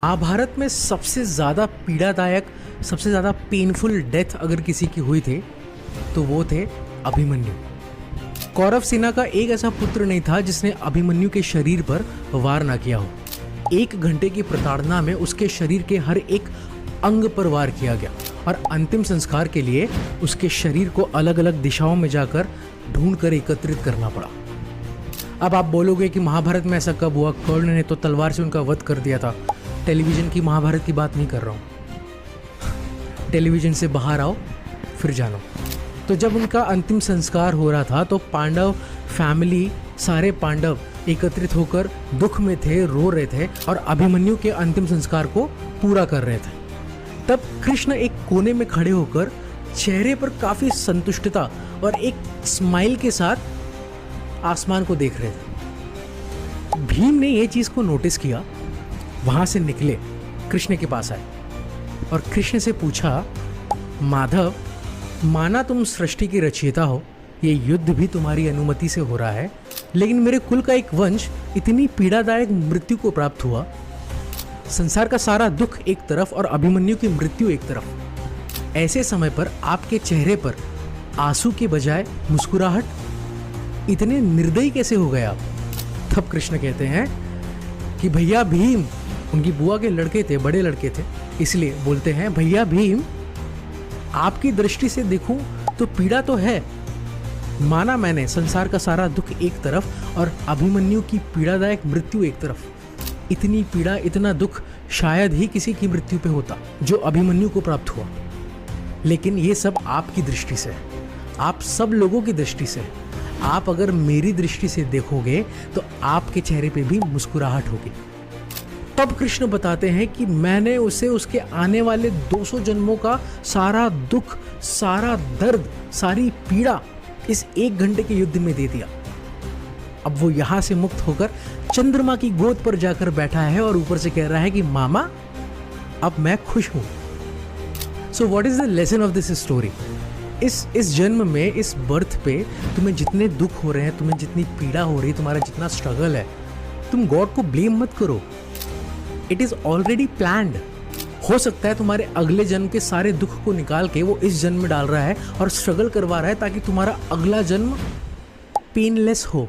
महाभारत में सबसे ज़्यादा पीड़ादायक, सबसे ज़्यादा पेनफुल डेथ अगर किसी की हुई थी तो वो थे अभिमन्यु। कौरव सेना का एक ऐसा पुत्र नहीं था जिसने अभिमन्यु के शरीर पर वार ना किया हो। 1 घंटे की प्रताड़ना में उसके शरीर के हर एक अंग पर वार किया गया और अंतिम संस्कार के लिए उसके शरीर को अलग अलग दिशाओं में जाकर ढूंढकर एकत्रित करना पड़ा। अब आप बोलोगे कि महाभारत में ऐसा कब हुआ? कर्ण ने तो तलवार से उनका वध कर दिया था। टेलीविजन की महाभारत की बात नहीं कर रहा हूँ। टेलीविजन से बाहर आओ फिर जानो। तो जब उनका अंतिम संस्कार हो रहा था तो पांडव फैमिली, सारे पांडव एकत्रित होकर दुख में थे, रो रहे थे और अभिमन्यु के अंतिम संस्कार को पूरा कर रहे थे। तब कृष्ण एक कोने में खड़े होकर चेहरे पर काफी संतुष्टता और एक स्माइल के साथ आसमान को देख रहे थे। भीम ने यह चीज को नोटिस किया, वहां से निकले, कृष्ण के पास आए और कृष्ण से पूछा, माधव, माना तुम सृष्टि की रचयिता हो, ये युद्ध भी तुम्हारी अनुमति से हो रहा है, लेकिन मेरे कुल का एक वंश इतनी पीड़ादायक मृत्यु को प्राप्त हुआ। संसार का सारा दुख एक तरफ और अभिमन्यु की मृत्यु एक तरफ। ऐसे समय पर आपके चेहरे पर आंसू के बजाय मुस्कुराहट, इतने निर्दयी कैसे हो गए आप? तब कृष्ण कहते हैं कि भैया भीम, उनकी बुआ के लड़के थे, बड़े लड़के थे, इसलिए बोलते हैं, भैया भीम, आपकी दृष्टि से देखूं तो पीड़ा तो है। माना मैंने संसार का सारा दुख एक तरफ और अभिमन्यु की पीड़ादायक मृत्यु एक तरफ। इतनी पीड़ा, इतना दुख शायद ही किसी की मृत्यु पे होता जो अभिमन्यु को प्राप्त हुआ। लेकिन ये सब आपकी दृष्टि से है, आप सब लोगों की दृष्टि से है। आप अगर मेरी दृष्टि से देखोगे तो आपके चेहरे पे भी मुस्कुराहट होगी। तब कृष्ण बताते हैं कि मैंने उसे उसके आने वाले 200 जन्मों का सारा दुख, सारा दर्द, सारी पीड़ा इस 1 घंटे के युद्ध में दे दिया। अब वो यहां से मुक्त होकर चंद्रमा की गोद पर जाकर बैठा है और ऊपर से कह रहा है कि मामा, अब मैं खुश हूं। So what is the lesson of this story? इस जन्म में, इस बर्थ पे तुम्हें जितने दुख हो रहे हैं, तुम्हें जितनी पीड़ा हो रही है, तुम्हारा जितना स्ट्रगल है, तुम गॉड को ब्लेम मत करो। It is already planned. हो सकता है तुम्हारे अगले जन्म के सारे दुख को निकाल के वो इस जन्म में डाल रहा है और स्ट्रगल करवा रहा है ताकि तुम्हारा अगला जन्म पेनलेस हो।